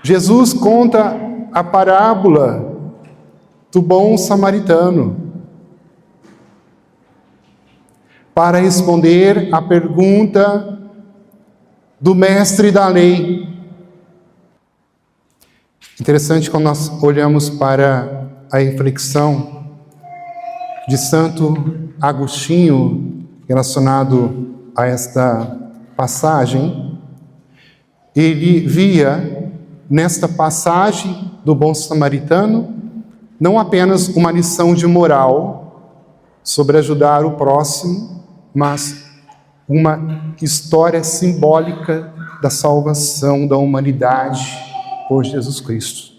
Jesus conta a parábola do bom samaritano para responder à pergunta do mestre da lei. Interessante quando nós olhamos para a reflexão de Santo Agostinho relacionado a esta passagem, ele via nesta passagem do bom samaritano não apenas uma lição de moral sobre ajudar o próximo, mas uma história simbólica da salvação da humanidade por Jesus Cristo.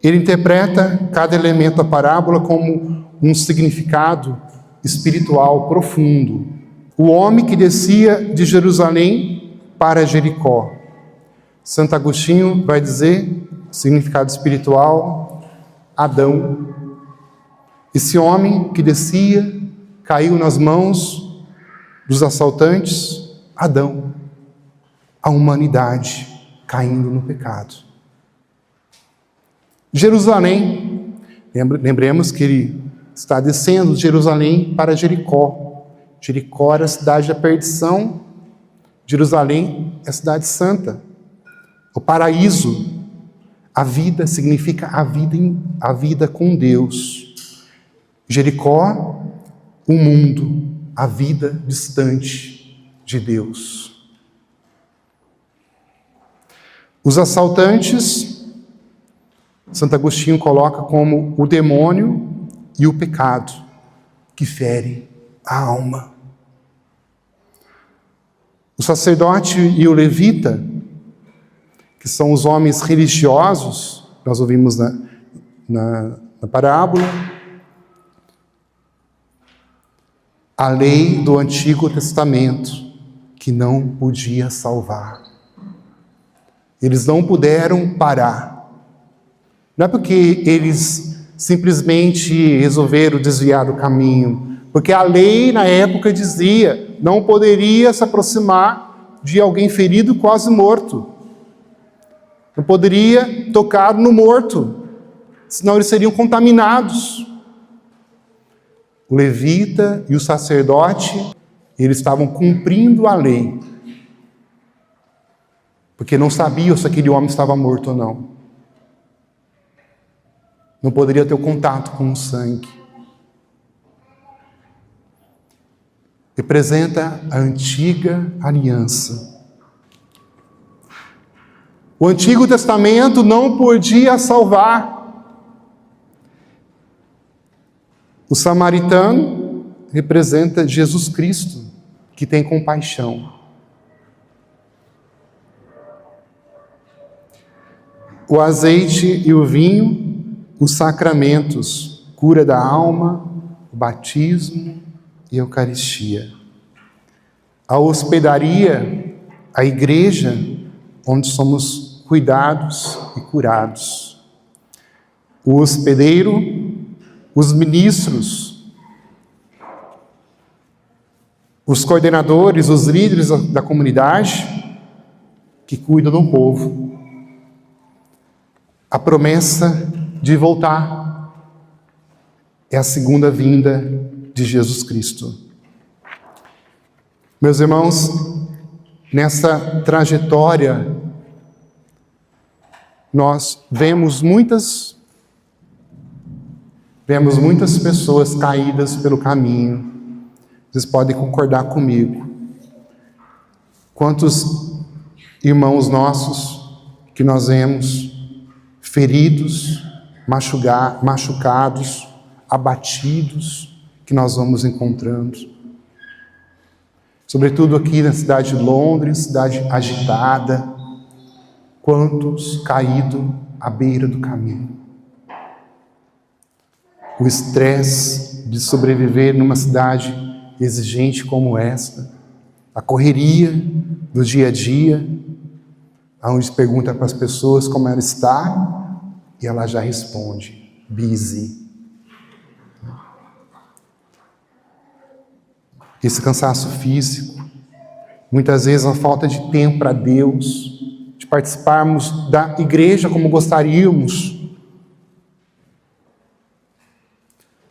Ele interpreta cada elemento da parábola como um significado espiritual profundo. O homem que descia de Jerusalém para Jericó. Santo Agostinho vai dizer, significado espiritual, Adão. Esse homem que descia, caiu nas mãos dos assaltantes, Adão. A humanidade caindo no pecado. Jerusalém, lembremos que ele está descendo de Jerusalém para Jericó. Jericó era a cidade da perdição, Jerusalém é a cidade santa, o paraíso. A vida significa a vida com Deus. Jericó, o mundo, a vida distante de Deus. Os assaltantes, Santo Agostinho coloca como o demônio e o pecado que fere a alma. O sacerdote e o levita, que são os homens religiosos, nós ouvimos na parábola, a lei do Antigo Testamento, que não podia salvar. Eles não puderam parar. Não é porque eles simplesmente resolveram desviar do caminho, porque a lei na época dizia, não poderia se aproximar de alguém ferido, quase morto. Não poderia tocar no morto, senão eles seriam contaminados. O levita e o sacerdote, eles estavam cumprindo a lei, porque não sabiam se aquele homem estava morto ou não. Não poderia ter o contato com o sangue. Representa a antiga aliança. O Antigo Testamento não podia salvar. O samaritano representa Jesus Cristo, que tem compaixão. O azeite e o vinho, os sacramentos, cura da alma, o batismo e a Eucaristia. A hospedaria, a igreja, onde somos cuidados e curados. O hospedeiro, os ministros, os coordenadores, os líderes da comunidade que cuidam do povo. A promessa de voltar é a segunda vinda de Jesus Cristo. Meus irmãos, nessa trajetória, nós vemos muitas pessoas caídas pelo caminho. Vocês podem concordar comigo. Quantos irmãos nossos que nós vemos feridos, machucados, abatidos, que nós vamos encontrando. Sobretudo aqui na cidade de Londres, cidade agitada. Quantos caídos à beira do caminho. O estresse de sobreviver numa cidade exigente como esta, a correria do dia a dia, onde se pergunta para as pessoas como ela está, e ela já responde, busy. Esse cansaço físico, muitas vezes a falta de tempo para Deus, de participarmos da igreja como gostaríamos,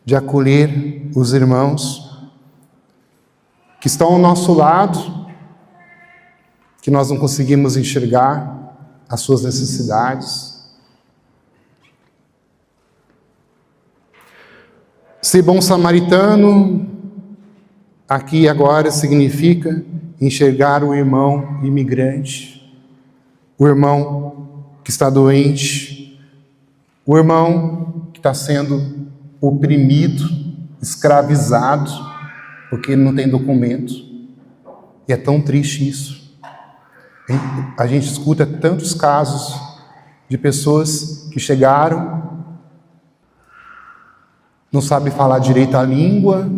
de acolher os irmãos que estão ao nosso lado, que nós não conseguimos enxergar as suas necessidades. Ser bom samaritano, aqui e agora, significa enxergar o irmão imigrante, o irmão que está doente, o irmão que está sendo oprimido, escravizado, porque ele não tem documento. E é tão triste isso. A gente escuta tantos casos de pessoas que chegaram, não sabem falar direito a língua,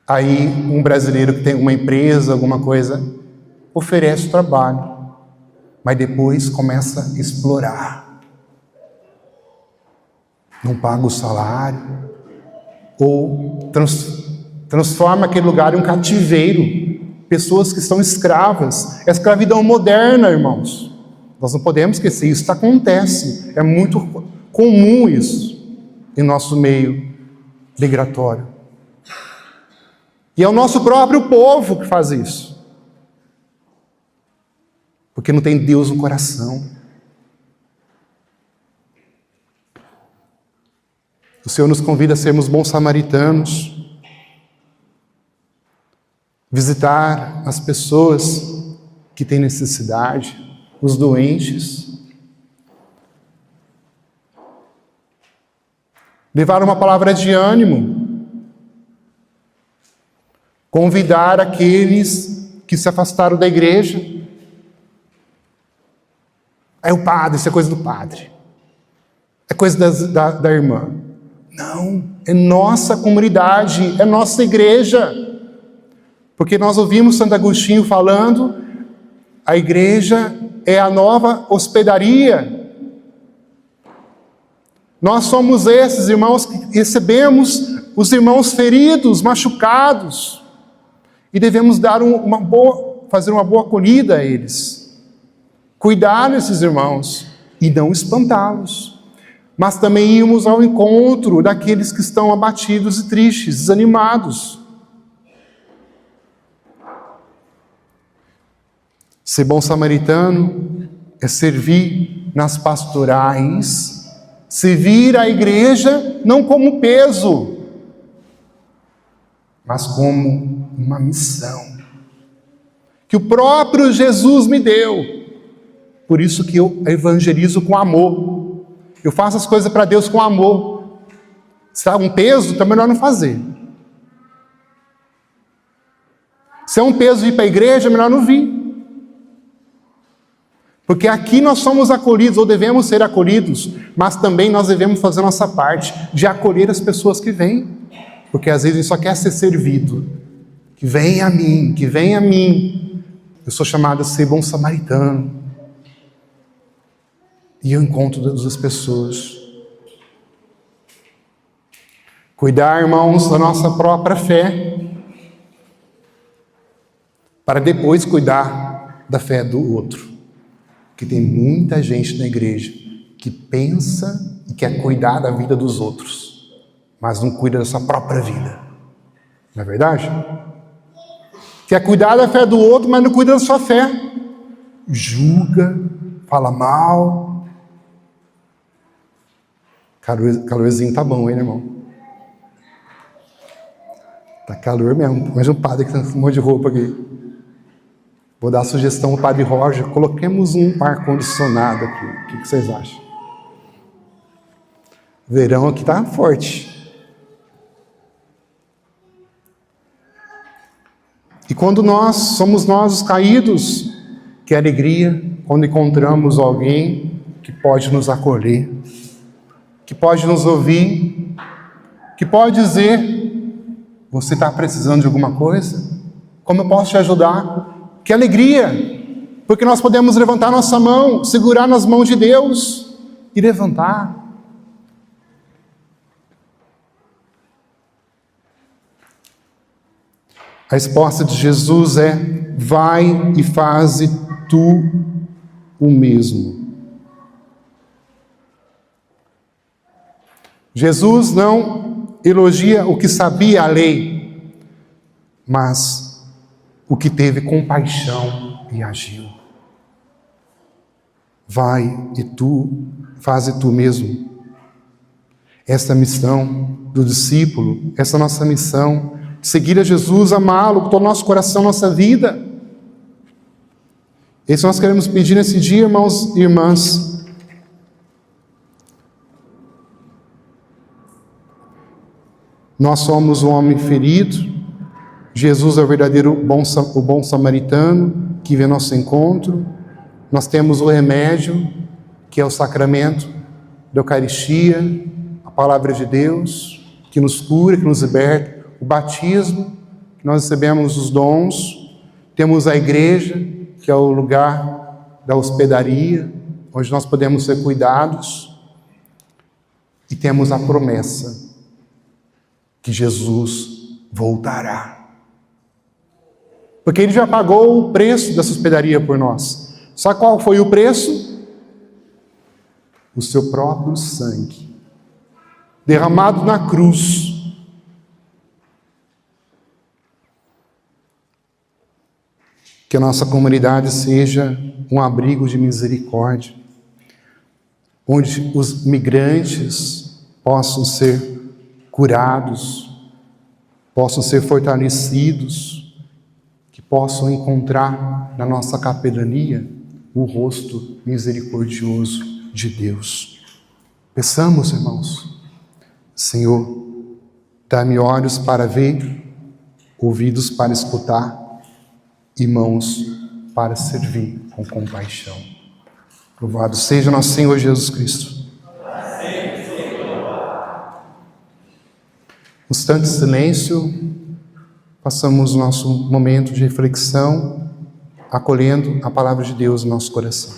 aí um brasileiro que tem uma empresa, alguma coisa, oferece trabalho, mas depois começa a explorar. Não paga o salário, ou transforma aquele lugar em um cativeiro. Pessoas que estão escravas. É escravidão moderna, irmãos. Nós não podemos esquecer, isso acontece. É muito comum isso em nosso meio migratório. E é o nosso próprio povo que faz isso. Porque não tem Deus no coração. O Senhor nos convida a sermos bons samaritanos, visitar as pessoas que têm necessidade, os doentes, levar uma palavra de ânimo, convidar aqueles que se afastaram da igreja. É o padre, isso é coisa do padre, é coisa da irmã. Não, é nossa comunidade, é nossa igreja. Porque nós ouvimos Santo Agostinho falando, a igreja é a nova hospedaria. Nós somos esses irmãos que recebemos os irmãos feridos, machucados, e devemos dar fazer uma boa acolhida a eles. Cuidar desses irmãos e não espantá-los. Mas também irmos ao encontro daqueles que estão abatidos e tristes, desanimados. Ser bom samaritano é servir nas pastorais, servir a igreja não como peso, mas como uma missão que o próprio Jesus me deu. Por isso que eu evangelizo com amor. Eu faço as coisas para Deus com amor. Se é um peso, então é melhor não fazer. Se é um peso ir para a igreja, é melhor não vir. Porque aqui nós somos acolhidos, ou devemos ser acolhidos, mas também nós devemos fazer a nossa parte de acolher as pessoas que vêm. Porque às vezes a gente só quer ser servido. Que venha a mim, que venha a mim. Eu sou chamado a ser bom samaritano. E eu encontro das pessoas. Cuidar, irmãos, da nossa própria fé, para depois cuidar da fé do outro. Porque tem muita gente na igreja que pensa e quer cuidar da vida dos outros, mas não cuida da sua própria vida. Não é verdade? Quer cuidar da fé do outro, mas não cuida da sua fé. Julga, fala mal. Calorzinho tá bom, hein, irmão? Tá calor mesmo. Mas um padre que tem um monte de roupa aqui. Vou dar a sugestão ao padre Roger. Coloquemos um ar-condicionado aqui. O que vocês acham? Verão aqui tá forte. E quando somos nós os caídos, que alegria quando encontramos alguém que pode nos acolher, que pode nos ouvir, que pode dizer, você está precisando de alguma coisa? Como eu posso te ajudar? Que alegria! Porque nós podemos levantar nossa mão, segurar nas mãos de Deus e levantar. A resposta de Jesus é: vai e faze tu o mesmo. Jesus não elogia o que sabia a lei, mas o que teve compaixão e agiu. Vai e tu, faze tu mesmo. Esta missão do discípulo, essa nossa missão, seguir a Jesus, amá-lo com todo o nosso coração, nossa vida. Isso nós queremos pedir nesse dia, irmãos e irmãs. Nós somos um homem ferido, Jesus é o verdadeiro o bom samaritano que vem ao nosso encontro. Nós temos o remédio, que é o sacramento da Eucaristia, a palavra de Deus, que nos cura, que nos liberta, o batismo, que nós recebemos os dons. Temos a igreja, que é o lugar da hospedaria, onde nós podemos ser cuidados. E temos a promessa que Jesus voltará. Porque Ele já pagou o preço dessa hospedaria por nós. Sabe qual foi o preço? O seu próprio sangue, derramado na cruz. Que a nossa comunidade seja um abrigo de misericórdia, onde os migrantes possam ser curados, possam ser fortalecidos, que possam encontrar na nossa capelania o rosto misericordioso de Deus. Peçamos, irmãos, Senhor, dá-me olhos para ver, ouvidos para escutar e mãos para servir com compaixão. Louvado seja nosso Senhor Jesus Cristo. Um instante de silêncio, passamos o nosso momento de reflexão, acolhendo a palavra de Deus no nosso coração.